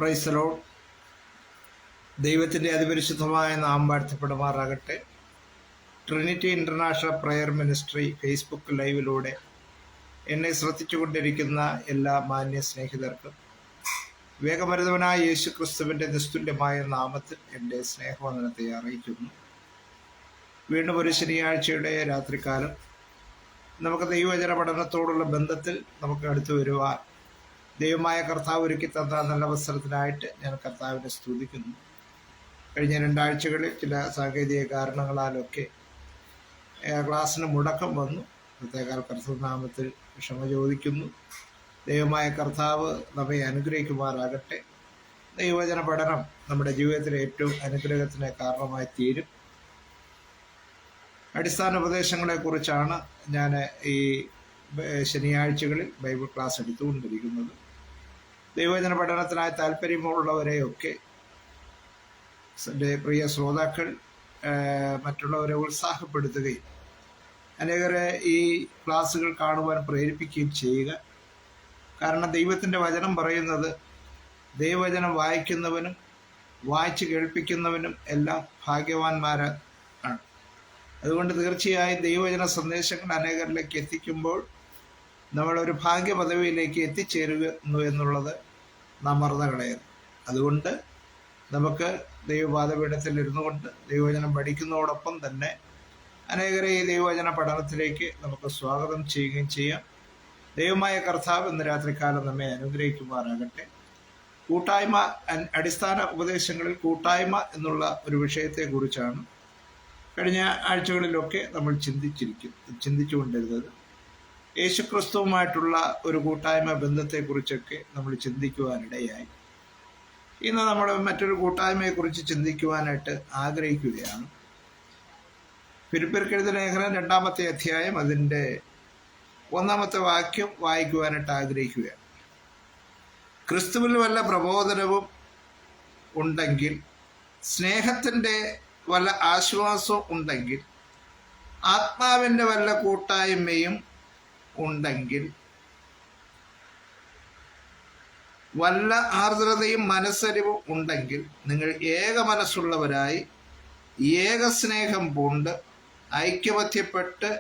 Praise the Lord. ദൈവത്തിൻ്റെ അതിപരിശുദ്ധമായ നാമം വാഴ്ത്തപ്പെടുമാറാകട്ടെ. Trinity International Prayer Ministry Facebook ലൈവിലൂടെ എന്നെ ശ്രദ്ധിച്ചുകൊണ്ടിരിക്കുന്ന എല്ലാ മാന്യ സ്നേഹിതർക്കും വേഗമരുതവനായ യേശു ക്രിസ്തുവിൻ്റെ നിസ്തുല്യമായ നാമത്തിൽ എൻ്റെ സ്നേഹവന്ദനത്തെ അറിയിക്കുന്നു. വീണ്ടും ഒരു ശനിയാഴ്ചയുടെ രാത്രികാലം നമുക്ക് ദൈവവചന പഠനത്തോടുള്ള ബന്ധത്തിൽ നമുക്ക് അടുത്തു വരുവാൻ ദൈവമായ കർത്താവ് ഒരുക്കി തന്ന നല്ല അവസരത്തിനായിട്ട് ഞാൻ കർത്താവിനെ സ്തുതിക്കുന്നു. കഴിഞ്ഞ 2 ആഴ്ചകളിൽ ചില സാങ്കേതിക കാരണങ്ങളാലൊക്കെ ക്ലാസ്സിന് മുടക്കം വന്നു. പ്രത്യേക കർത്തൃനാമത്തിൽ ക്ഷമ ചോദിക്കുന്നു. ദൈവമായ കർത്താവ് നമ്മെ അനുഗ്രഹിക്കുമാറാകട്ടെ. ദൈവവചന പഠനം നമ്മുടെ ജീവിതത്തിലെ ഏറ്റവും അനുഗ്രഹത്തിന് കാരണമായി തീരും. അടിസ്ഥാന ഉപദേശങ്ങളെക്കുറിച്ചാണ് ഞാൻ ഈ ശനിയാഴ്ചകളിൽ ബൈബിൾ ക്ലാസ് എടുത്തുകൊണ്ടിരിക്കുന്നത്. ദൈവവചന പഠനത്തിനായി താല്പര്യമുള്ളവരെയൊക്കെ എൻ്റെ പ്രിയ ശ്രോതാക്കൾ മറ്റുള്ളവരെ ഉത്സാഹപ്പെടുത്തുകയും അനേകരെ ഈ ക്ലാസ്സുകൾ കാണുവാൻ പ്രേരിപ്പിക്കുകയും ചെയ്യുക. കാരണം ദൈവത്തിൻ്റെ വചനം പറയുന്നത് ദൈവവചനം വായിക്കുന്നവനും വായിച്ച് കേൾപ്പിക്കുന്നവനും എല്ലാം ഭാഗ്യവാന്മാരാണ്. അതുകൊണ്ട് തീർച്ചയായും ദൈവവചന സന്ദേശങ്ങൾ അനേകരിലേക്ക് എത്തിക്കുമ്പോൾ നമ്മളൊരു ഭാഗ്യ പദവിയിലേക്ക് എത്തിച്ചേരുന്നു എന്നുള്ളത് നാം മറന്നു കളയരുത്. അതുകൊണ്ട് നമുക്ക് ദൈവപാദപീഠത്തിൽ ഇരുന്നു കൊണ്ട് ദൈവവചനം പഠിക്കുന്നതോടൊപ്പം തന്നെ അനേകരെ ഈ ദൈവവചന പഠനത്തിലേക്ക് നമുക്ക് സ്വാഗതം ചെയ്യുകയും ചെയ്യാം. ദൈവമായ കർത്താവ് ഇന്ന് രാത്രികാലം നമ്മെ അനുഗ്രഹിക്കുമാറാകട്ടെ. കൂട്ടായ്മ, അടിസ്ഥാന ഉപദേശങ്ങളിൽ കൂട്ടായ്മ എന്നുള്ള ഒരു വിഷയത്തെക്കുറിച്ചാണ് കഴിഞ്ഞ ആഴ്ചകളിലൊക്കെ നമ്മൾ ചിന്തിച്ചുകൊണ്ടിരുന്നത്. യേശുക്രിസ്തുവുമായിട്ടുള്ള ഒരു കൂട്ടായ്മ ബന്ധത്തെക്കുറിച്ചൊക്കെ നമ്മൾ ചിന്തിക്കുവാനിടയായി. ഇന്ന് നമ്മൾ മറ്റൊരു കൂട്ടായ്മയെക്കുറിച്ച് ചിന്തിക്കുവാനായിട്ട് ആഗ്രഹിക്കുകയാണ്. ഫിലിപ്പിയർക്കെഴുതിയ ലേഖനം 2-ാമത്തെ അധ്യായം അതിൻ്റെ 1-ാമത്തെ വാക്യം വായിക്കുവാനായിട്ട് ആഗ്രഹിക്കുകയാണ്. ക്രിസ്തുവിൽ വല്ല പ്രബോധനവും ഉണ്ടെങ്കിൽ, സ്നേഹത്തിൻ്റെ വല്ല ആശ്വാസവും ഉണ്ടെങ്കിൽ, ആത്മാവിൻ്റെ വല്ല കൂട്ടായ്മയും ഉണ്ടെങ്കിൽ, വല്ല ആർദ്രതയും മനസ്സരിവും ഉണ്ടെങ്കിൽ, നിങ്ങൾ ഏക മനസ്സുള്ളവരായി ഏകസ്നേഹം പൂണ്ട് ഐക്യമത്യപ്പെട്ട്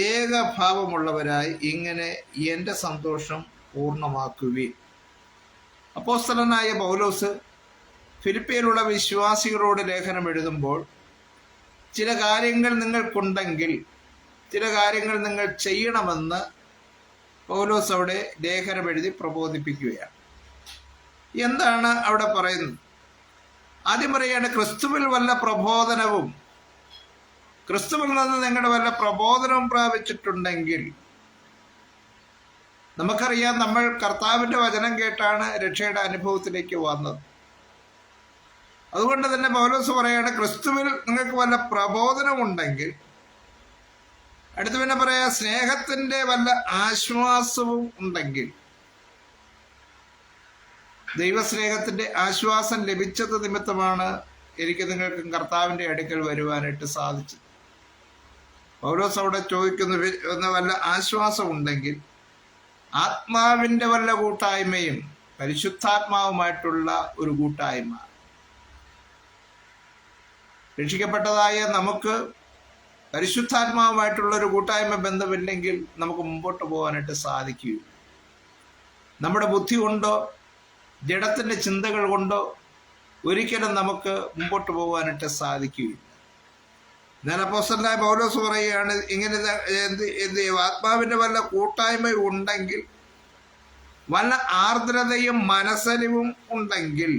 ഏകഭാവമുള്ളവരായി ഇങ്ങനെ എൻ്റെ സന്തോഷം പൂർണ്ണമാക്കുവിൻ. അപ്പോസ്തലനായ പൗലോസ് ഫിലിപ്പിയിലുള്ള വിശ്വാസികളോട് ലേഖനം എഴുതുമ്പോൾ ചില കാര്യങ്ങൾ നിങ്ങൾക്കുണ്ടെങ്കിൽ, ചില കാര്യങ്ങൾ നിങ്ങൾ ചെയ്യണമെന്ന് പൗലോസ് അവിടെ ലേഖനം എഴുതി പ്രബോധിപ്പിക്കുകയാണ്. എന്താണ് അവിടെ പറയുന്നത്? ആദ്യം പറയുകയാണ്, ക്രിസ്തുവിൽ വല്ല പ്രബോധനവും, ക്രിസ്തുവിൽ നിന്ന് നിങ്ങളുടെ വല്ല പ്രബോധനവും പ്രാപിച്ചിട്ടുണ്ടെങ്കിൽ. നമുക്കറിയാം, നമ്മൾ കർത്താവിൻ്റെ വചനം കേട്ടാണ് രക്ഷയുടെ അനുഭവത്തിലേക്ക് വന്നത്. അതുകൊണ്ട് തന്നെ പൗലോസ് പറയാണ്, ക്രിസ്തുവിൽ നിങ്ങൾക്ക് വല്ല പ്രബോധനമുണ്ടെങ്കിൽ. അടുത്ത് പിന്നെ പറയാ, സ്നേഹത്തിൻ്റെ വല്ല ആശ്വാസവും ഉണ്ടെങ്കിൽ. ദൈവസ്നേഹത്തിൻ്റെ ആശ്വാസം ലഭിച്ചത് നിമിത്തമാണ് എനിക്ക് നിങ്ങൾക്കും കർത്താവിൻ്റെ അടുക്കൽ വരുവാനായിട്ട് സാധിച്ചത്. പൗലോസ് അവിടെ ചോദിക്കുന്ന വല്ല ആശ്വാസം ഉണ്ടെങ്കിൽ, ആത്മാവിൻ്റെ വല്ല കൂട്ടായ്മയും, പരിശുദ്ധാത്മാവുമായിട്ടുള്ള ഒരു കൂട്ടായ്മ. രക്ഷിക്കപ്പെട്ടതായ നമുക്ക് പരിശുദ്ധാത്മാവുമായിട്ടുള്ള ഒരു കൂട്ടായ്മ ബന്ധമില്ലെങ്കിൽ നമുക്ക് മുമ്പോട്ട് പോകാനായിട്ട് സാധിക്കുകയില്ല. നമ്മുടെ ബുദ്ധി കൊണ്ടോ ജഡത്തിൻ്റെ ചിന്തകൾ കൊണ്ടോ ഒരിക്കലും നമുക്ക് മുമ്പോട്ട് പോകാനായിട്ട് സാധിക്കുകയില്ല. എന്നാൽ അപ്പോസ്തലനായ പൗലോസ് പറയുകയാണ്, ഇങ്ങനെ എന്ത് ആത്മാവിൻ്റെ വല്ല കൂട്ടായ്മ ഉണ്ടെങ്കിൽ, വല്ല ആർദ്രതയും മനസ്സലിവും ഉണ്ടെങ്കിൽ.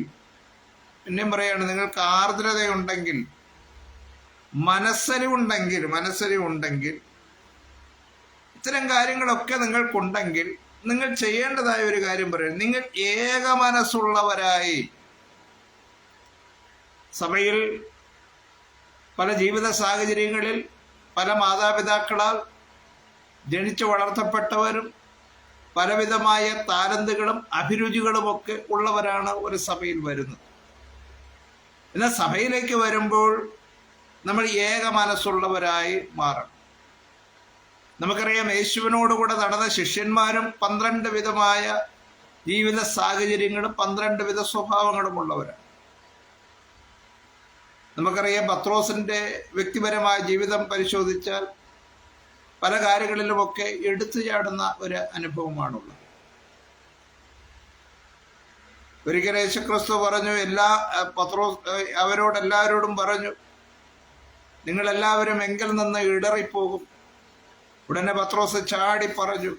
പിന്നെയും പറയാണ്, നിങ്ങൾക്ക് ആർദ്രതയുണ്ടെങ്കിൽ, മനസ്സലിവുണ്ടെങ്കിൽ, ഇത്തരം കാര്യങ്ങളൊക്കെ നിങ്ങൾക്കുണ്ടെങ്കിൽ നിങ്ങൾ ചെയ്യേണ്ടതായ ഒരു കാര്യം പറയും, നിങ്ങൾ ഏക മനസ്സുള്ളവരായി. സഭയിൽ പല ജീവിത സാഹചര്യങ്ങളിൽ പല മാതാപിതാക്കളാൽ ജനിച്ചു വളർത്തപ്പെട്ടവരും പലവിധമായ താലന്തുകളും അഭിരുചികളുമൊക്കെ ഉള്ളവരാണ് ഒരു സഭയിൽ വരുന്നത്. എന്നാൽ സഭയിലേക്ക് വരുമ്പോൾ നമ്മൾ ഏക മനസ്സുള്ളവരായി മാറണം. നമുക്കറിയാം, യേശുവിനോടുകൂടെ നടന്ന ശിഷ്യന്മാരും 12 വിധമായ ജീവിത സാഹചര്യങ്ങളും 12 വിധ സ്വഭാവങ്ങളും ഉള്ളവരാണ്. നമുക്കറിയാം, പത്രോസിന്റെ വ്യക്തിപരമായ ജീവിതം പരിശോധിച്ചാൽ പല കാര്യങ്ങളിലുമൊക്കെ എടുത്തു ചാടുന്ന ഒരു അനുഭവമാണുള്ളത്. ഒരിക്കൽ യേശുക്രിസ്തു പറഞ്ഞു, അവരോടെല്ലാവരോടും പറഞ്ഞു, നിങ്ങളെല്ലാവരും എങ്കിൽ നിന്ന് ഇടറിപ്പോകും. ഉടനെ പത്രോസ് ചാടി പറഞ്ഞു,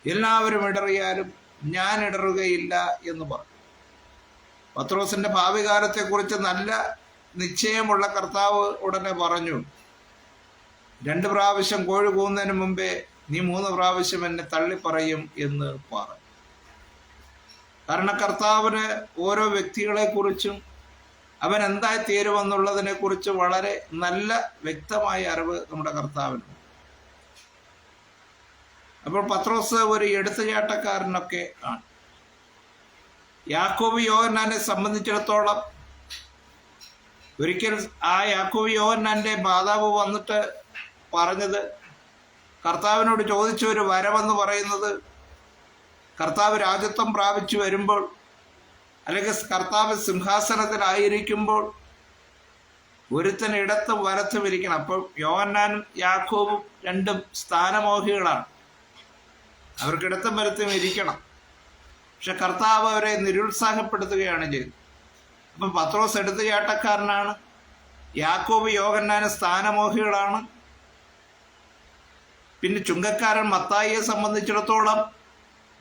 എല്ലാവരും ഇടറിയാലും ഞാൻ ഇടറുകയില്ല എന്ന് പറഞ്ഞു. പത്രോസിന്റെ ഭാവി കാലത്തെക്കുറിച്ച് നല്ല നിശ്ചയമുള്ള കർത്താവ് ഉടനെ പറഞ്ഞു, 2 പ്രാവശ്യം കോഴി കൂവുന്നതിന് മുമ്പേ നീ 3 പ്രാവശ്യം എന്നെ തള്ളിപ്പറയും എന്ന് പറഞ്ഞു. കാരണം കർത്താവിന് ഓരോ വ്യക്തികളെ കുറിച്ചും അവൻ എന്തായി തീരുമെന്നുള്ളതിനെ കുറിച്ച് വളരെ നല്ല വ്യക്തമായ അറിവ് നമ്മുടെ കർത്താവിന്. അപ്പോൾ പത്രോസ് ഒരു എടുത്തുചാട്ടക്കാരനൊക്കെ ആണ്. യാക്കോബ് യോഹന്നാനെ സംബന്ധിച്ചിടത്തോളം ഒരിക്കൽ ആ യാക്കോബ് യോഹന്നാന്റെ മാതാവ് വന്നിട്ട് പറഞ്ഞത്, കർത്താവിനോട് ചോദിച്ച ഒരു വരവെന്ന് പറയുന്നത്, കർത്താവ് രാജ്യത്വം പ്രാപിച്ചു വരുമ്പോൾ, അല്ലെങ്കിൽ കർത്താവ് സിംഹാസനത്തിലായിരിക്കുമ്പോൾ ഒരുത്തൻ ഇടത്തും വലത്തും ഇരിക്കണം. അപ്പോൾ യോഹന്നാനും യാക്കോബും രണ്ടും സ്ഥാനമോഹികളാണ്, അവർക്ക് ഇടത്തും വലത്തും ഇരിക്കണം. പക്ഷെ കർത്താവ് അവരെ നിരുത്സാഹപ്പെടുത്തുകയാണ് ചെയ്തത്. അപ്പം പത്രോസ് എടുത്തുചാട്ടക്കാരനാണ്, യാക്കോബ് യോഹന്നാന് സ്ഥാനമോഹികളാണ്. പിന്നെ ചുങ്കക്കാരൻ മത്തായിയെ സംബന്ധിച്ചിടത്തോളം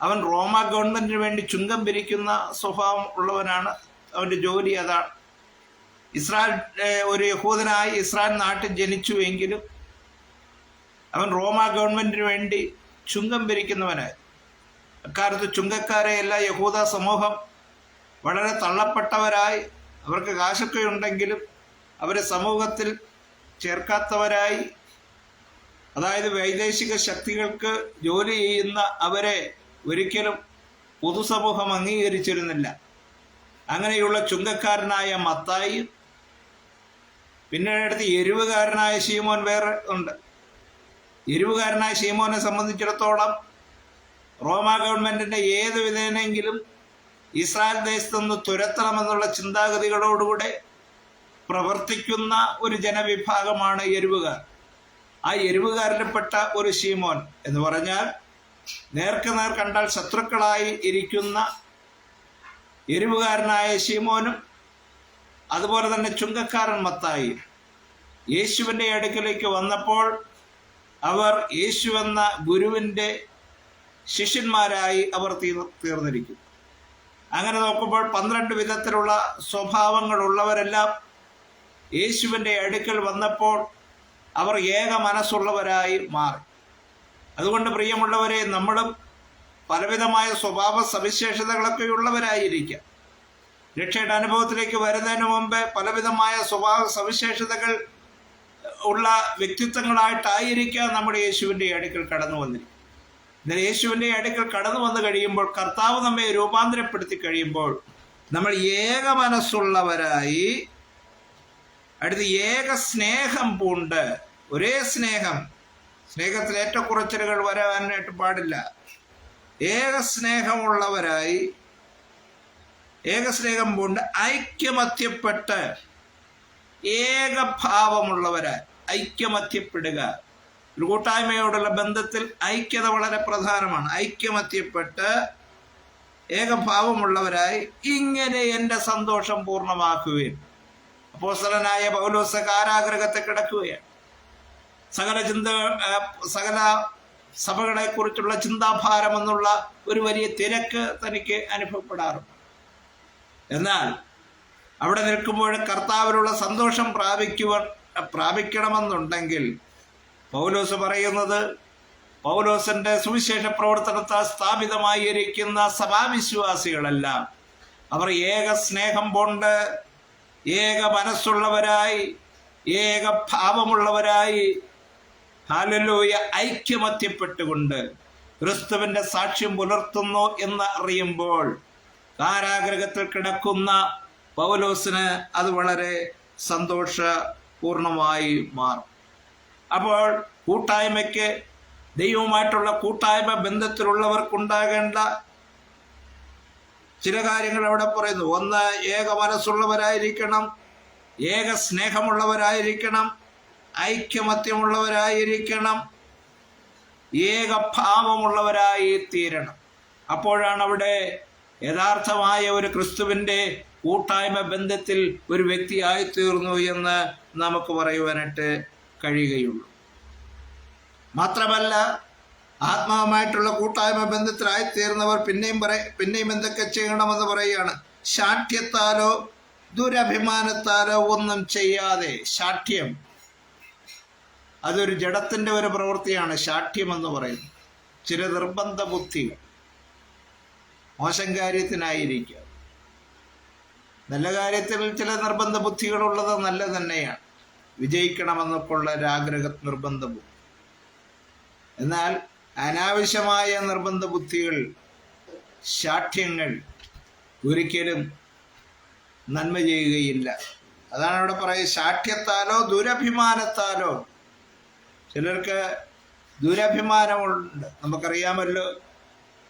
അവൻ റോമ ഗവൺമെന്റിന് വേണ്ടി ചുങ്കം പിരിക്കുന്ന സ്വഭാവം ഉള്ളവനാണ്, അവൻ്റെ ജോലി അതാണ്. ഒരു യഹൂദനായി ഇസ്രായേൽ നാട്ടിൽ ജനിച്ചുവെങ്കിലും അവൻ റോമ ഗവൺമെന്റിന് വേണ്ടി ചുങ്കം പിരിക്കുന്നവനായി. അക്കാലത്ത് ചുങ്കക്കാരെ എല്ലാ യഹൂദ സമൂഹം വളരെ തള്ളപ്പെട്ടവരായി, അവർക്ക് കാശൊക്കെ ഉണ്ടെങ്കിലും അവരെ സമൂഹത്തിൽ ചേർക്കാത്തവരായി, അതായത് വൈദേശിക ശക്തികൾക്ക് ജോലി ചെയ്യുന്ന അവരെ ഒരിക്കലും പൊതുസമൂഹം അംഗീകരിച്ചിരുന്നില്ല. അങ്ങനെയുള്ള ചുങ്കക്കാരനായ മത്തായി, പിന്നീട് എരിവുകാരനായ ശീമോൻ വേറെ ഉണ്ട്. എരിവുകാരനായ ശീമോനെ സംബന്ധിച്ചിടത്തോളം റോമ ഗവൺമെന്റിന്റെ ഏത് വിധേനെങ്കിലും ഇസ്രായേൽ ദേശത്തുനിന്ന് തുരത്തണമെന്നുള്ള ചിന്താഗതികളോടുകൂടെ പ്രവർത്തിക്കുന്ന ഒരു ജനവിഭാഗമാണ് എരിവുകാർ. ആ എരിവുകാരിൽപ്പെട്ട ഒരു ശീമോൻ എന്ന് പറഞ്ഞാൽ നേർക്ക് നേർ കണ്ടാൽ ശത്രുക്കളായി ഇരിക്കുന്ന എരിവുകാരനായ ശീമോനും അതുപോലെ തന്നെ ചുങ്കക്കാരൻ മത്തായി യേശുവിൻ്റെ അടുക്കലേക്ക് വന്നപ്പോൾ അവർ യേശു എന്ന ഗുരുവിൻ്റെ ശിഷ്യന്മാരായി അവർ തീർന്നിരിക്കും. അങ്ങനെ നോക്കുമ്പോൾ 12 വിധത്തിലുള്ള സ്വഭാവങ്ങളുള്ളവരെല്ലാം യേശുവിൻ്റെ അടുക്കൽ വന്നപ്പോൾ അവർ ഏക മനസ്സുള്ളവരായി മാറി. അതുകൊണ്ട് പ്രിയമുള്ളവരെ, നമ്മളും പലവിധമായ സ്വഭാവ സവിശേഷതകളൊക്കെ ഉള്ളവരായിരിക്കാം. രക്ഷയുടെ അനുഭവത്തിലേക്ക് വരുന്നതിന് മുമ്പ് പലവിധമായ സ്വഭാവ സവിശേഷതകൾ ഉള്ള വ്യക്തിത്വങ്ങളായിട്ടായിരിക്കാം നമ്മുടെ യേശുവിൻ്റെ അടുക്കൽ കടന്നു വന്നിരിക്കും. എന്നാൽ യേശുവിൻ്റെ അടുക്കൽ കടന്നു വന്നു കഴിയുമ്പോൾ, കർത്താവ് നമ്മെ രൂപാന്തരപ്പെടുത്തി കഴിയുമ്പോൾ, നമ്മൾ ഏക മനസ്സുള്ളവരായി, അടുത്ത് ഏക സ്നേഹം പൂണ്ട്, ഒരേ സ്നേഹത്തിൽ ഏറ്റക്കുറച്ചിലുകൾ വരാനായിട്ട് പാടില്ല. ഏക സ്നേഹമുള്ളവരായി, ഏക സ്നേഹം പൂണ്ട് ഐക്യമത്യപ്പെട്ട്, ഏകഭാവമുള്ളവരായി ഐക്യമത്യപ്പെടുക. ഒരു കൂട്ടായ്മയോടുള്ള ബന്ധത്തിൽ ഐക്യത വളരെ പ്രധാനമാണ്. ഐക്യമത്യപ്പെട്ട് ഏകഭാവമുള്ളവരായി ഇങ്ങനെ എൻ്റെ സന്തോഷം പൂർണ്ണമാക്കുകയും. അപ്പോസ്തലനായ പൗലോസ് കാരാഗൃഹത്തെ കിടക്കുകയാണ്. സകല സഭകളെ കുറിച്ചുള്ള ചിന്താഭാരം എന്നുള്ള ഒരു വലിയ തിരക്ക് തനിക്ക് അനുഭവപ്പെടാറുണ്ട്. എന്നാൽ അവിടെ നിൽക്കുമ്പോൾ കർത്താവിലുള്ള സന്തോഷം പ്രാപിക്കണമെന്നുണ്ടെങ്കിൽ പൗലോസ് പറയുന്നത്, പൗലോസിന്റെ സുവിശേഷ പ്രവർത്തനത്താൽ സ്ഥാപിതമായിരിക്കുന്ന സഭാവിശ്വാസികളെല്ലാം അവർ ഏക സ്നേഹം കൊണ്ട്, ഏക മനസ്സുള്ളവരായി, ഏക ഭാവമുള്ളവരായി, ഹല്ലേലൂയ, ഐക്യമത്യപ്പെട്ടുകൊണ്ട് ക്രിസ്തുവിന്റെ സാക്ഷ്യം പുലർത്തുന്നു എന്ന് അറിയുമ്പോൾ കാരാഗൃഹത്തിൽ കിടക്കുന്ന പൗലോസിന് അത് വളരെ സന്തോഷപൂർണമായി മാറും. അപ്പോൾ കൂട്ടായ്മയ്ക്ക്, ദൈവവുമായിട്ടുള്ള കൂട്ടായ്മ ബന്ധത്തിലുള്ളവർക്കുണ്ടാകേണ്ട ചില കാര്യങ്ങൾ അവിടെ പറയുന്നു. ഒന്ന്, ഏക മനസ്സുള്ളവരായിരിക്കണം, ഏക സ്നേഹമുള്ളവരായിരിക്കണം, ഐക്യമത്യമുള്ളവരായിരിക്കണം, ഏക ഭാവമുള്ളവരായി തീരണം. അപ്പോഴാണ് അവിടെ യഥാർത്ഥമായ ഒരു ക്രിസ്തുവിൻ്റെ കൂട്ടായ്മ ബന്ധത്തിൽ ഒരു വ്യക്തിയായിത്തീർന്നു എന്ന് നമുക്ക് പറയുവാനായിട്ട് കഴിയുകയുള്ളൂ. മാത്രമല്ല, ആത്മാവുമായിട്ടുള്ള കൂട്ടായ്മ ബന്ധത്തിലായിത്തീർന്നവർ പിന്നെയും എന്തൊക്കെ ചെയ്യണമെന്ന് പറയുകയാണ്. ശാഠ്യത്താലോ ദുരഭിമാനത്താലോ ഒന്നും ചെയ്യാതെ. ശാഠ്യം അതൊരു ജഡത്തിൻ്റെ ഒരു പ്രവൃത്തിയാണ്. ശാഠ്യം എന്ന് പറയുന്നത് ചില നിർബന്ധ ബുദ്ധികൾ, മോശം കാര്യത്തിനായിരിക്കുക. നല്ല കാര്യത്തിൽ ചില നിർബന്ധ ബുദ്ധികളുള്ളത് നല്ല തന്നെയാണ്, വിജയിക്കണമെന്നൊക്കെ ഉള്ള ഒരാഗ്രഹ നിർബന്ധ ബുദ്ധി. എന്നാൽ അനാവശ്യമായ നിർബന്ധ ബുദ്ധികൾ, ശാഠ്യങ്ങൾ ഒരിക്കലും നന്മ ചെയ്യുകയില്ല. അതാണ് അവിടെ പറയുക, ശാഠ്യത്താലോ ദുരഭിമാനത്താലോ. ചിലർക്ക് ദുരഭിമാനമുണ്ട്. നമുക്കറിയാമല്ലോ,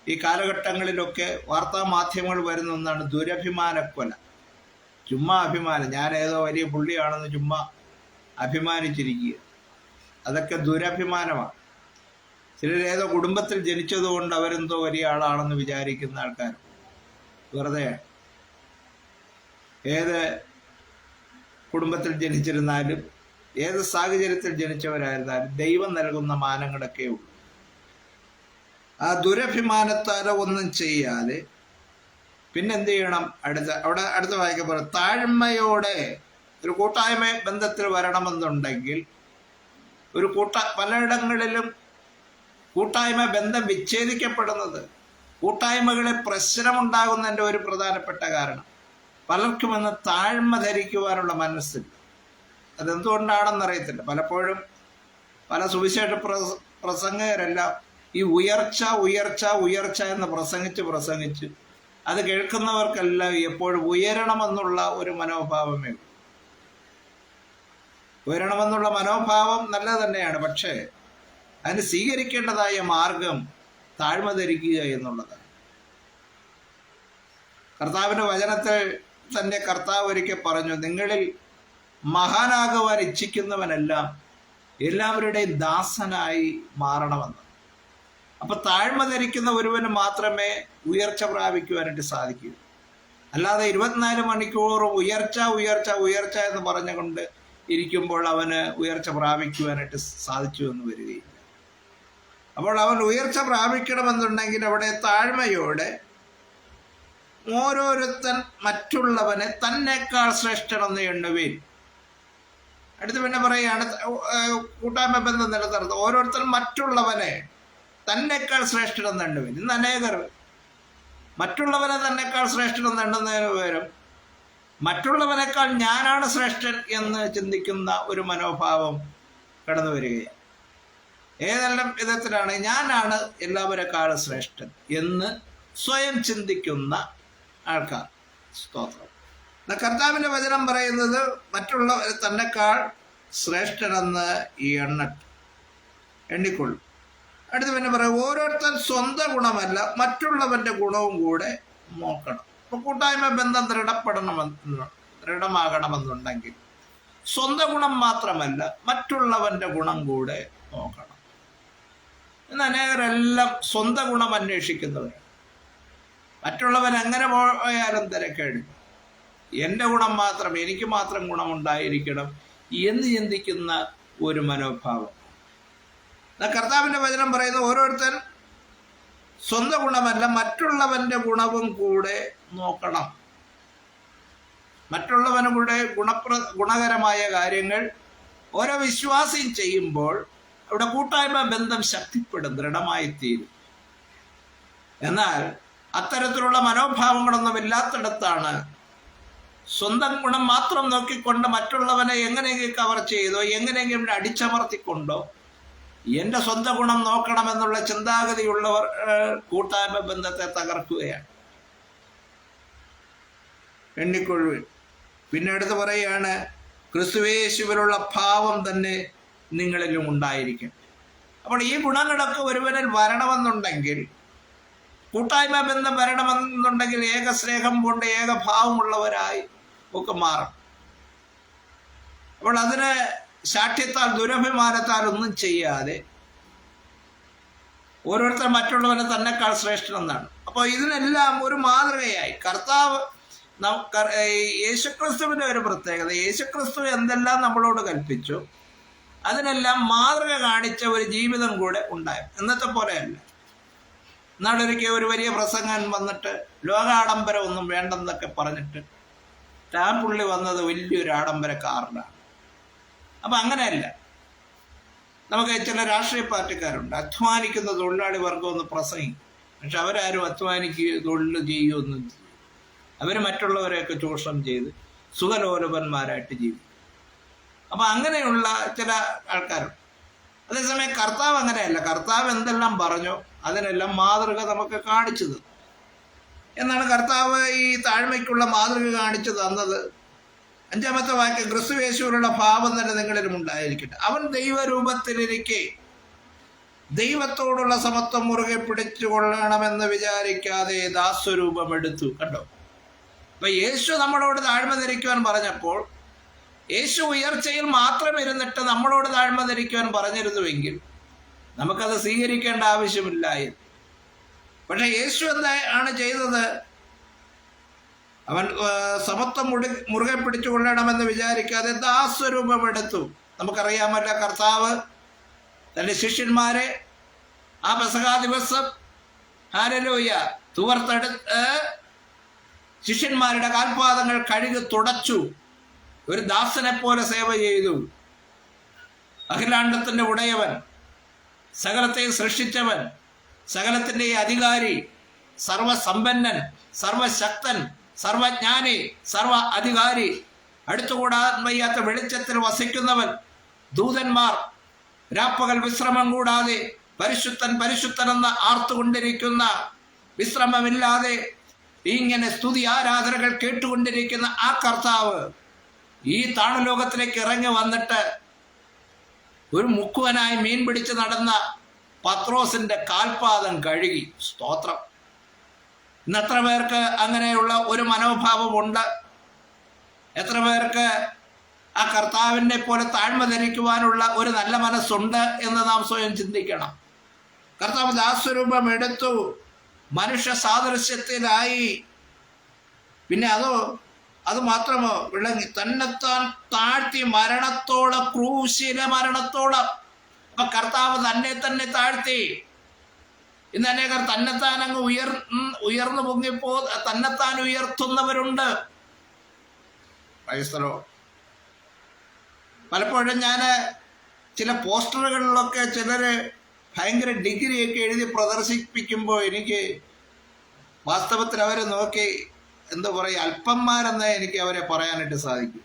ഈ കാലഘട്ടങ്ങളിലൊക്കെ വാർത്താ മാധ്യമങ്ങൾ വരുന്ന ഒന്നാണ് ദുരഭിമാനക്കൊല. ചുമ്മാ അഭിമാനം, ഞാൻ ഏതോ വലിയ പുള്ളിയാണെന്ന് ചുമ്മാ അഭിമാനിച്ചിരിക്കുക. അതൊക്കെ ദുരഭിമാനമാണ്. ചിലരേതോ കുടുംബത്തിൽ ജനിച്ചതുകൊണ്ട് അവരെന്തോ വലിയ ആളാണെന്ന് വിചാരിക്കുന്ന ആൾക്കാർ വെറുതെ. ഏത് കുടുംബത്തിൽ ജനിച്ചിരുന്നാലും ഏത് സാഹചര്യത്തിൽ ജനിച്ചവരായിരുന്നാലും ദൈവം നൽകുന്ന മാനങ്ങളൊക്കെ ഉള്ളൂ. ആ ദുരഭിമാനത്താലോ ഒന്നും ചെയ്യാതെ പിന്നെന്ത് ചെയ്യണം? അടുത്ത വായിക്കപ്പോൾ താഴ്മയോടെ ഒരു കൂട്ടായ്മ ബന്ധത്തിൽ വരണമെന്നുണ്ടെങ്കിൽ പലയിടങ്ങളിലും കൂട്ടായ്മ ബന്ധം വിച്ഛേദിക്കപ്പെടുന്നത്, കൂട്ടായ്മകളിൽ പ്രശ്നമുണ്ടാകുന്നതിൻ്റെ ഒരു പ്രധാനപ്പെട്ട കാരണം പലർക്കും ഇന്ന് താഴ്മ ധരിക്കുവാനുള്ള മനസ്സില്ല. അതെന്തുകൊണ്ടാണെന്നറിയത്തില്ല. പലപ്പോഴും പല സുവിശേഷ പ്രസംഗകരെല്ലാം ഈ ഉയർച്ച ഉയർച്ച ഉയർച്ച എന്ന് പ്രസംഗിച്ച് അത് കേൾക്കുന്നവർക്കെല്ലാം എപ്പോഴും ഉയരണമെന്നുള്ള ഒരു മനോഭാവമേ ഉള്ളൂ. ഉയരണമെന്നുള്ള മനോഭാവം നല്ലത് തന്നെയാണ്, പക്ഷേ അതിന് സ്വീകരിക്കേണ്ടതായ മാർഗം താഴ്മ ധരിക്കുക എന്നുള്ളതാണ്. കർത്താവിൻ്റെ വചനത്തിൽ തന്നെ കർത്താവ് ഒരിക്കൽ പറഞ്ഞു, നിങ്ങളിൽ മഹാനാകുവാൻ ഇച്ഛിക്കുന്നവനെല്ലാം എല്ലാവരുടെയും ദാസനായി മാറണമെന്ന്. അപ്പൊ താഴ്മ ധരിക്കുന്ന ഒരുവന് മാത്രമേ ഉയർച്ച പ്രാപിക്കുവാനായിട്ട് സാധിക്കൂ. അല്ലാതെ 24 മണിക്കൂറും ഉയർച്ച ഉയർച്ച ഉയർച്ച എന്ന് പറഞ്ഞുകൊണ്ട് ഇരിക്കുമ്പോൾ അവന് ഉയർച്ച പ്രാപിക്കുവാനായിട്ട് സാധിച്ചു എന്ന് വരികയില്ല. അപ്പോൾ അവൻ ഉയർച്ച പ്രാപിക്കണമെന്നുണ്ടെങ്കിൽ അവിടെ താഴ്മയോടെ ഓരോരുത്തൻ മറ്റുള്ളവനെ തന്നെക്കാൾ ശ്രേഷ്ഠനെന്ന് എണ്ണുവിൻ. അടുത്ത് പിന്നെ പറയുകയാണ്, കൂട്ടായ്മ ബന്ധം നിലനിർത്തുക. ഓരോരുത്തൻ മറ്റുള്ളവനെ തന്നെക്കാൾ ശ്രേഷ്ഠനെന്ന് എണ്ണുവിൻ. ഇന്ന് അനേകർ മറ്റുള്ളവനെ തന്നെക്കാൾ ശ്രേഷ്ഠനെന്ന് എണ്ണുന്നതിന് പകരം മറ്റുള്ളവനേക്കാൾ ഞാനാണ് ശ്രേഷ്ഠൻ എന്ന് ചിന്തിക്കുന്ന ഒരു മനോഭാവം കടന്നു വരികയാണ്. ഏതെല്ലാം വിധത്തിലാണ് ഞാനാണ് എല്ലാവരെക്കാളും ശ്രേഷ്ഠൻ എന്ന് സ്വയം ചിന്തിക്കുന്ന ആൾക്കാർ. സ്തോത്രം. കർത്താവിൻ്റെ വചനം പറയുന്നത് മറ്റുള്ളവരെ തന്നെക്കാൾ ശ്രേഷ്ഠനെന്ന് എണ്ണിക്കൊള്ളും. അടുത്ത് പിന്നെ പറയും, ഓരോരുത്തർ സ്വന്തം ഗുണമല്ല മറ്റുള്ളവൻ്റെ ഗുണവും കൂടെ നോക്കണം. ഇപ്പൊ കൂട്ടായ്മ ബന്ധം ദൃഢമാകണമെന്നുണ്ടെങ്കിൽ സ്വന്തം ഗുണം മാത്രമല്ല മറ്റുള്ളവൻ്റെ ഗുണം കൂടെ നോക്കണം. ഇന്ന് അനേകരെല്ലാം സ്വന്തം ഗുണം അന്വേഷിക്കുന്നവരാണ്. മറ്റുള്ളവൻ എങ്ങനെ പോയാലും തിരക്കേട്, എൻ്റെ ഗുണം മാത്രം, എനിക്ക് മാത്രം ഗുണമുണ്ടായിരിക്കണം എന്ന് ചിന്തിക്കുന്ന ഒരു മനോഭാവം. കർത്താവിൻ്റെ വചനം പറയുന്നത്, ഓരോരുത്തർ സ്വന്തം ഗുണമല്ല മറ്റുള്ളവൻ്റെ ഗുണവും കൂടെ നോക്കണം. മറ്റുള്ളവനും കൂടെ ഗുണകരമായ കാര്യങ്ങൾ ഓരോ വിശ്വാസിയും ചെയ്യുമ്പോൾ അവിടെ കൂട്ടായ്മ ബന്ധം ശക്തിപ്പെടും, ദൃഢമായി തീരും. എന്നാൽ അത്തരത്തിലുള്ള മനോഭാവങ്ങളൊന്നും ഇല്ലാത്തിടത്താണ് സ്വന്തം ഗുണം മാത്രം നോക്കിക്കൊണ്ട് മറ്റുള്ളവനെ എങ്ങനെയെങ്കിലും കവർ ചെയ്തോ എങ്ങനെയെങ്കിലും അടിച്ചമർത്തിക്കൊണ്ടോ എൻ്റെ സ്വന്തം ഗുണം നോക്കണമെന്നുള്ള ചിന്താഗതിയുള്ളവർ കൂട്ടായ്മ ബന്ധത്തെ തകർക്കുകയാണ്. എണ്ണിക്കൊള്ളുവിൻ. പിന്നെ അടുത്ത് പറയുകയാണ്, ക്രിസ്തുയേശുവിലുള്ള ഭാവം തന്നെ നിങ്ങളിലും ഉണ്ടായിരിക്കും. അപ്പോൾ ഈ ഗുണങ്ങളൊക്കെ ഒരുവനിൽ വരണമെന്നുണ്ടെങ്കിൽ കൂട്ടായ്മ ബന്ധം വരണമെന്നുണ്ടെങ്കിൽ ഏക സ്നേഹം കൊണ്ട് ഏകഭാവമുള്ളവരായി ഒക്കെ മാറും. അപ്പോൾ അതിന് ശാഠ്യത്താൽ ദുരഭിമാനത്താൽ ഒന്നും ചെയ്യാതെ ഓരോരുത്തർ മറ്റുള്ളവരെ തന്നെക്കാൾ ശ്രേഷ്ഠനെന്നാണ്. അപ്പോൾ ഇതിനെല്ലാം ഒരു മാതൃകയായി കർത്താവ് യേശുക്രിസ്തുവിൻ്റെ ഒരു പ്രത്യേകത, യേശുക്രിസ്തു എന്തെല്ലാം നമ്മളോട് കൽപ്പിച്ചു അതിനെല്ലാം മാതൃക കാണിച്ച ഒരു ജീവിതം കൂടെ ഉണ്ടായി. ഇന്നത്തെ പോലെയല്ല. നാളൊരിക്കൽ ഒരു വലിയ പ്രസംഗൻ വന്നിട്ട് ലോകാഡംബരം ഒന്നും വേണ്ടെന്നൊക്കെ പറഞ്ഞിട്ട് പുള്ളി വന്നത് വലിയൊരു ആഡംബര കാറിലാണ്. അപ്പം അങ്ങനെയല്ല. നമുക്ക് ചില രാഷ്ട്രീയ പാർട്ടിക്കാരുണ്ട്, അധ്വാനിക്കുന്ന തൊഴിലാളി വർഗം ഒന്ന് പ്രസംഗിക്കും, പക്ഷെ അവരാരും തൊഴിൽ ചെയ്യുമൊന്നും. അവർ മറ്റുള്ളവരെയൊക്കെ ചൂഷണം ചെയ്ത് സുഖലോലപന്മാരായിട്ട് ജീവിക്കും. അപ്പം അങ്ങനെയുള്ള ചില ആൾക്കാരുണ്ട്. അതേസമയം കർത്താവ് അങ്ങനെയല്ല. കർത്താവ് എന്തെല്ലാം പറഞ്ഞോ അതിനെല്ലാം മാതൃക നമുക്ക് കാണിച്ചു തന്നു എന്നാണ്. കർത്താവ് ഈ താഴ്മയ്ക്കുള്ള മാതൃക കാണിച്ചു തന്നത് 5-ാമത്തെ വാക്യം, ക്രിസ്തുയേശുവിനുള്ള ഭാവം തന്നെ നിങ്ങളിലും ഉണ്ടായിരിക്കട്ടെ. അവൻ ദൈവരൂപത്തിലിരിക്കെ ദൈവത്തോടുള്ള സമത്വം മുറുകെ പിടിച്ചു കൊള്ളണമെന്ന് വിചാരിക്കാതെ ദാസ്വരൂപം എടുത്തു. കണ്ടോ? അപ്പൊ യേശു നമ്മളോട് താഴ്മ ധരിക്കുവാൻ പറഞ്ഞപ്പോൾ യേശു ഉയർച്ചയിൽ മാത്രം ഇരുന്നിട്ട് നമ്മളോട് താഴ്മ ധരിക്കുവാൻ പറഞ്ഞിരുന്നുവെങ്കിൽ നമുക്കത് സ്വീകരിക്കേണ്ട ആവശ്യമില്ലായിരുന്നു. പക്ഷെ യേശു എന്താണ് ചെയ്തത്? അവൻ സമത്വം മുറുകെ പിടിച്ചു കൊള്ളണമെന്ന് വിചാരിക്കാതെ ദാസ്വരൂപം എടുത്തു. നമുക്കറിയാമല്ല, കർത്താവ് തൻ്റെ ശിഷ്യന്മാരെ ആ പെസഹാ ദിവസം ഹല്ലേലൂയ തുവർത്തടുത്ത് ശിഷ്യന്മാരുടെ കാൽപാദങ്ങൾ കഴുകി തുടച്ചു. ഒരു ദാസനെ പോലെ സേവ ചെയ്തു. അഖിലാണ്ടത്തിൻ്റെ ഉടയവൻ, സകലത്തെ സൃഷ്ടിച്ചവൻ, സകലത്തിൻ്റെ അധികാരി, സർവസമ്പന്നൻ, സർവശക്തൻ, സർവജ്ഞാനി, സർവ അധികാരി, അടുത്തുകൂടാൻ വയ്യാത്ത വെളിച്ചത്തിൽ വസിക്കുന്നവൻ, ദൂതന്മാർ രാപ്പകൽ വിശ്രമം കൂടാതെ പരിശുദ്ധൻ പരിശുദ്ധൻ എന്ന് ആർത്തുകൊണ്ടിരിക്കുന്ന, വിശ്രമമില്ലാതെ ഇങ്ങനെ സ്തുതി ആരാധനകൾ കേട്ടുകൊണ്ടിരിക്കുന്ന ആ കർത്താവ് ഈ താണുലോകത്തിലേക്ക് ഇറങ്ങി വന്നിട്ട് ഒരു മുക്കുവനായി മീൻ പിടിച്ച് നടന്ന പത്രോസിന്റെ കാൽപാദം കഴുകി. സ്തോത്രം! ഇന്ന് എത്ര പേർക്ക് അങ്ങനെയുള്ള ഒരു മനോഭാവമുണ്ട്? എത്ര പേർക്ക് ആ കർത്താവിനെ പോലെ താഴ്മ ധരിക്കുവാനുള്ള ഒരു നല്ല മനസ്സുണ്ട് എന്ന് നാം സ്വയം ചിന്തിക്കണം. കർത്താവ് ദാസ്വരൂപം എടുത്തു, മനുഷ്യ സാദൃശ്യത്തിലായി. പിന്നെ അത് മാത്രമോ വിളങ്ങി തന്നെത്താൻ താഴ്ത്തി മരണത്തോളം, ക്രൂശിലെ മരണത്തോളം. അപ്പൊ കർത്താവ് തന്നെ താഴ്ത്തി. ഇന്ന് അനേകർ തന്നെത്താൻ അങ്ങ് ഉയർന്നു പൊങ്ങിപ്പോ തന്നെത്താൻ ഉയർത്തുന്നവരുണ്ട്. ക്രൈസ്തവരോ, പലപ്പോഴും ഞാൻ ചില പോസ്റ്ററുകളിലൊക്കെ ചിലര് ഭയങ്കര ഡിഗ്രിയൊക്കെ എഴുതി പ്രദർശിപ്പിക്കുമ്പോൾ എനിക്ക് വാസ്തവത്തിൽ അവരെ നോക്കി എന്താ പറയുക, അല്പന്മാരെന്ന് എനിക്ക് അവരെ പറയാനായിട്ട് സാധിക്കും.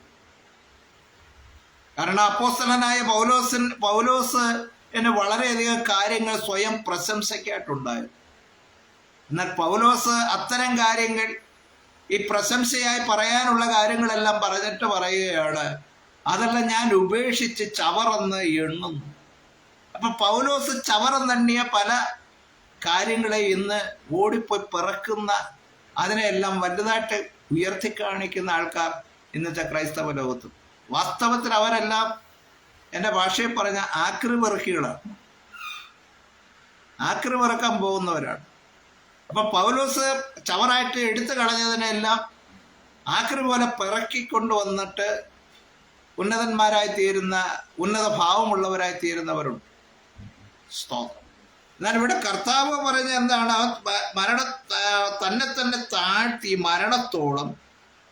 കാരണം അപ്പോസ്തലനായ പൗലോസ് എന്നെ വളരെയധികം കാര്യങ്ങൾ സ്വയം പ്രശംസയ്ക്കായിട്ടുണ്ടായിരുന്നു. എന്നാൽ പൗലോസ് അത്തരം കാര്യങ്ങൾ ഈ പ്രശംസയായി പറയാനുള്ള കാര്യങ്ങളെല്ലാം പറഞ്ഞിട്ട് പറയുകയാണ്, അതെല്ലാം ഞാൻ ഉപേക്ഷിച്ച് ചവറെന്ന് എണ്ണുന്നു. അപ്പൊ പൗലോസ് ചവറെണ്ണിയ പല കാര്യങ്ങളെ ഇന്ന് ഓടിപ്പോയി പിറക്കുന്ന, അതിനെല്ലാം വലുതായിട്ട് ഉയർത്തി കാണിക്കുന്ന ആൾക്കാർ ഇന്നത്തെ ക്രൈസ്തവ ലോകത്തും. വാസ്തവത്തിൽ അവരെല്ലാം എൻ്റെ ഭാഷയിൽ പറഞ്ഞ ആക്രിപെറുക്കികളാണ്, ആക്രിപെറുക്കാൻ പോകുന്നവരാണ്. അപ്പൊ പൗലോസ് ചവറായിട്ട് എടുത്തു കളഞ്ഞതിനെല്ലാം ആക്രി പോലെ പിറക്കിക്കൊണ്ടുവന്നിട്ട് ഉന്നതന്മാരായി തീരുന്ന, ഉന്നത ഭാവമുള്ളവരായി തീരുന്നവരുണ്ട്. സ്തോത്രം! എന്നാൽ ഇവിടെ കർത്താവ് പറഞ്ഞ എന്താണ്? തന്നെ താഴ്ത്തി മരണത്തോളം,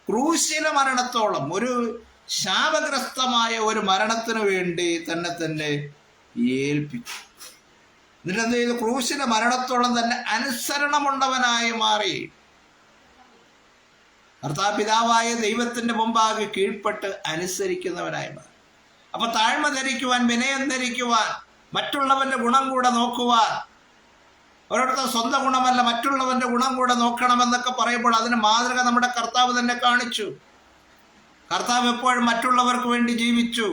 ക്രൂശിലെ മരണത്തോളം, ഒരു ശാപഗ്രസ്തമായ ഒരു മരണത്തിന് വേണ്ടി തന്നെ ഏൽപ്പിച്ചു. എന്നിട്ട് എന്ത് ചെയ്തു? ക്രൂശിലെ മരണത്തോളം തന്നെ അനുസരണമുള്ളവനായി മാറി. കർത്താപിതാവായ ദൈവത്തിന്റെ മുമ്പാകെ കീഴ്പ്പെട്ട് അനുസരിക്കുന്നവനായി മാറി. അപ്പൊ താഴ്മ ധരിക്കുവാൻ, വിനയം ധരിക്കുവാൻ, മറ്റുള്ളവന്റെ ഗുണം കൂടെ നോക്കുവാൻ, ഓരോരുത്തർ സ്വന്തം ഗുണമല്ല മറ്റുള്ളവന്റെ ഗുണം കൂടെ നോക്കണമെന്നൊക്കെ പറയുമ്പോൾ അതിന് മാതൃക നമ്മുടെ കർത്താവ് തന്നെ കാണിച്ചു. കർത്താവ് എപ്പോഴും മറ്റുള്ളവർക്ക് വേണ്ടി ജീവിച്ചു.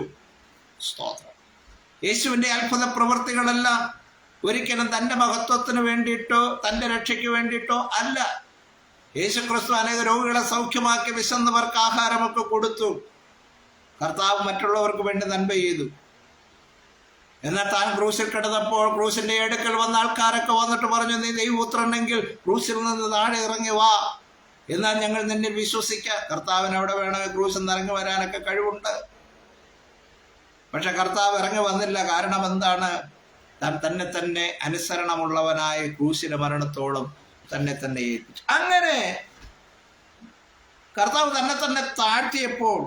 സ്തോത്രം! യേശുവിൻ്റെ അത്ഭുത പ്രവൃത്തികളെല്ലാം ഒരിക്കലും തൻ്റെ മഹത്വത്തിന് വേണ്ടിയിട്ടോ തൻ്റെ രക്ഷയ്ക്ക് വേണ്ടിയിട്ടോ അല്ല. യേശുക്രിസ്തു അനേക രോഗികളെ സൗഖ്യമാക്കി, വിശന്നവർക്ക് ആഹാരമൊക്കെ കൊടുത്തു. കർത്താവ് മറ്റുള്ളവർക്ക് വേണ്ടി നന്മ ചെയ്തു. എന്നാൽ താൻ ക്രൂശിൽ കിടന്നപ്പോൾ ക്രൂശിന്റെ അടുക്കൽ വന്ന ആൾക്കാരൊക്കെ വന്നിട്ട് പറഞ്ഞു, നീ ദൈവപുത്രനെങ്കിൽ ക്രൂശിൽ നിന്ന് താഴെ ഇറങ്ങി വാ, എന്നാൽ ഞങ്ങൾ നിന്നിൽ വിശ്വസിക്കാം. കർത്താവിന് അവിടെ വേണമെങ്കിൽ ക്രൂശിൽ നിന്ന് ഇറങ്ങി വരാനൊക്കെ കഴിവുണ്ട്. പക്ഷെ കർത്താവ് ഇറങ്ങി വന്നില്ല. കാരണം എന്താണ്? താൻ തന്നെ അനുസരണമുള്ളവനായ ക്രൂശിലെ മരണത്തോളം തന്നെ ഏൽപ്പിച്ചു. അങ്ങനെ കർത്താവ് തന്നെ താഴ്ത്തിയപ്പോൾ,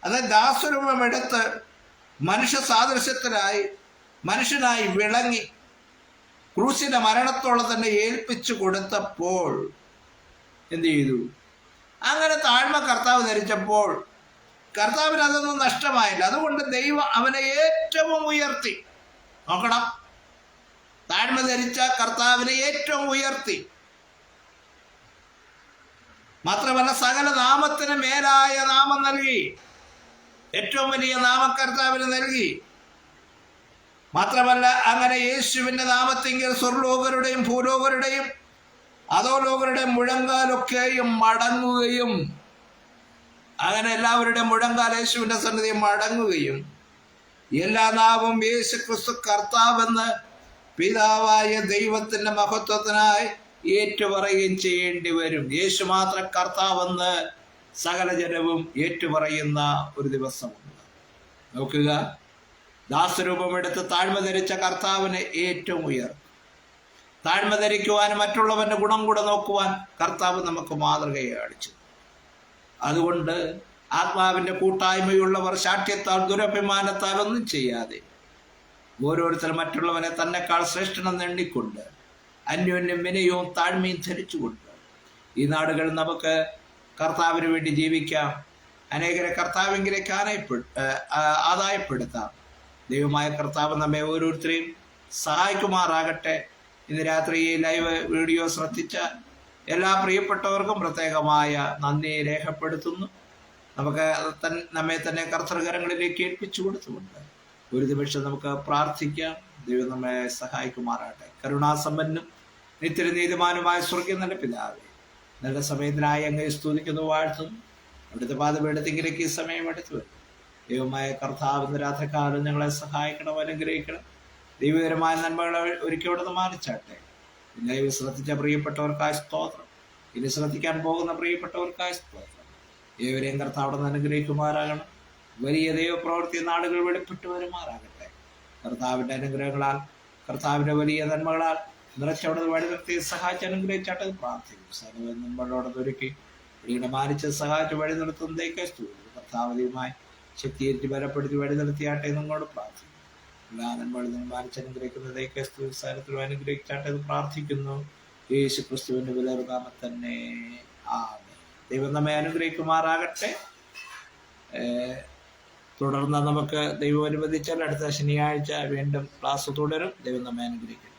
അത് ദാസരൂപം എടുത്ത് മനുഷ്യ സാദൃശ്യത്തിലായി മനുഷ്യനായി വിളങ്ങി ക്രൂശിന്റെ മരണത്തോളം തന്നെ ഏൽപ്പിച്ചു കൊടുത്തപ്പോൾ എന്ത് ചെയ്തു? അങ്ങനെ താഴ്മ കർത്താവ് ധരിച്ചപ്പോൾ കർത്താവിന് അതൊന്നും നഷ്ടമായില്ല. അതുകൊണ്ട് ദൈവം അവനെ ഏറ്റവും ഉയർത്തി. നോക്കണം, താഴ്മ ധരിച്ച കർത്താവിനെ ഏറ്റവും ഉയർത്തി. മാത്രമല്ല സകല നാമത്തിന് മേലായ നാമം നൽകി. ഏറ്റവും വലിയ നാമം കർത്താവിന് നൽകി. മാത്രമല്ല അങ്ങനെ യേശുവിന്റെ നാമത്തിങ്കിൽ സ്വർലോകരുടെയും ഭൂലോകരുടെയും അധോലോകരുടെയും മുഴങ്കാലൊക്കെയും മടങ്ങുകയും, അങ്ങനെ എല്ലാവരുടെയും മുഴങ്കാൽ യേശുവിന്റെ സന്നിധി മടങ്ങുകയും, എല്ലാ നാവും യേശു ക്രിസ്തു കർത്താവെന്ന് പിതാവായ ദൈവത്തിന്റെ മഹത്വത്തിനായി ഏറ്റുപറയുകയും ചെയ്യേണ്ടി വരും. യേശു മാത്രം കർത്താവെന്ന് സകല ജനവും ഏറ്റുപറയുന്ന ഒരു ദിവസമുണ്ട്. നോക്കുക, ദാസരൂപമെടുത്ത് താഴ്മ ധരിച്ച കർത്താവിന് ഏറ്റവും ഉയർന്നു. താഴ്മ ധരിക്കുവാനും മറ്റുള്ളവന്റെ ഗുണം കൂടെ നോക്കുവാൻ കർത്താവ് നമുക്ക് മാതൃകയെ കാണിച്ചു. അതുകൊണ്ട് ആത്മാവിന്റെ കൂട്ടായ്മയുള്ളവർ ശാഠ്യത്താൽ ദുരഭിമാനത്താൽ ഒന്നും ചെയ്യാതെ ഓരോരുത്തരും മറ്റുള്ളവനെ തന്നെക്കാൾ ശ്രേഷ്ഠനെന്ന് എണ്ണിക്കൊണ്ട് അന്യോന്യം വിനയവും താഴ്മയും ധരിച്ചുകൊണ്ട് ഈ നാടുകൾ നമുക്ക് കർത്താവിന് വേണ്ടി ജീവിക്കാം. അനേകരെ കർത്താവിങ്കിലേക്ക് ആദായപ്പെടുത്താം. ദൈവമായ കർത്താവ് നമ്മെ ഓരോരുത്തരെയും സഹായിക്കുമാറാകട്ടെ. ഇന്ന് രാത്രി ഈ ലൈവ് വീഡിയോ ശ്രദ്ധിച്ച എല്ലാ പ്രിയപ്പെട്ടവർക്കും പ്രത്യേകമായ നന്ദി രേഖപ്പെടുത്തുന്നു. നമുക്ക് നമ്മെ തന്നെ കർത്തൃകരങ്ങളിലേക്ക് ഏൽപ്പിച്ചു കൊടുത്തുകൊണ്ട് ഒരു നിമിഷം നമുക്ക് പ്രാർത്ഥിക്കാം. ദൈവം നമ്മെ സഹായിക്കുമാറാകട്ടെ. കരുണാസമ്പന്നും നിത്യനീതിമാനുമായ സ്വർഗ്ഗം നല്ല പിതാവേ, നല്ല സമയത്തിനായി അങ്ങ് സ്തുതിക്കുന്നു, വാഴ്ത്തുന്നു. അവിടുത്തെ പാദപീഠത്തിങ്കിലേക്ക് ഈ സമയം എടുത്തു വരും. ദൈവമായ കർത്താവ് ഇന്ന് രാത്രികാലം ഞങ്ങളെ സഹായിക്കണം, അനുഗ്രഹിക്കണം. ദൈവകരമായ നന്മകളെ ഒരിക്കലും മാനിച്ചാട്ടെ. ലൈവ് ശ്രദ്ധിച്ച പ്രിയപ്പെട്ടവർക്കായ സ്തോത്രം. ഇനി ശ്രദ്ധിക്കാൻ പോകുന്ന പ്രിയപ്പെട്ടവർക്കായ സ്തോത്രം. ഏവരെയും കർത്താവ് അനുഗ്രഹിക്കുമാറാകണം. വലിയ ദൈവപ്രവൃത്തി നാടുകൾ വെളിപ്പെട്ടു വരുമാറാകട്ടെ. കർത്താവിൻ്റെ അനുഗ്രഹങ്ങളാൽ, കർത്താവിൻ്റെ വലിയ നന്മകളാൽ നിറച്ചവിടുന്ന് വഴി നിർത്തി സഹായിച്ച് അനുഗ്രഹിച്ചാട്ട് പ്രാർത്ഥിക്കും. സർവ്വ നന്മകളോടെ ഒരുക്കി വീട് മാനിച്ച് സഹായിച്ച് വഴി നിർത്തുന്നതേക്ക് കർത്താവധിയുമായി ശക്തിയേറ്റി ബലപ്പെടുത്തി വഴി നിർത്തിയാട്ടെ നിങ്ങളോട് പ്രാർത്ഥിക്കുന്നു. എല്ലാ നന്മകളിൽ നിന്ന് മാനിച്ച് അനുഗ്രഹിക്കുന്നതേക്ക് സ്ഥലത്തിലും അനുഗ്രഹിച്ചാട്ടെ എന്ന് പ്രാർത്ഥിക്കുന്നു. യേശു ക്രിസ്തുവിന്റെ വിലനാമം തന്നെ ആമേൻ. ദൈവം നമ്മെ അനുഗ്രഹിക്കുമാറാകട്ടെ. തുടർന്ന് നമുക്ക് ദൈവം അനുവദിച്ചാൽ അടുത്ത ശനിയാഴ്ച വീണ്ടും ക്ലാസ് തുടരും. ദൈവം നമ്മെ അനുഗ്രഹിക്കട്ടെ.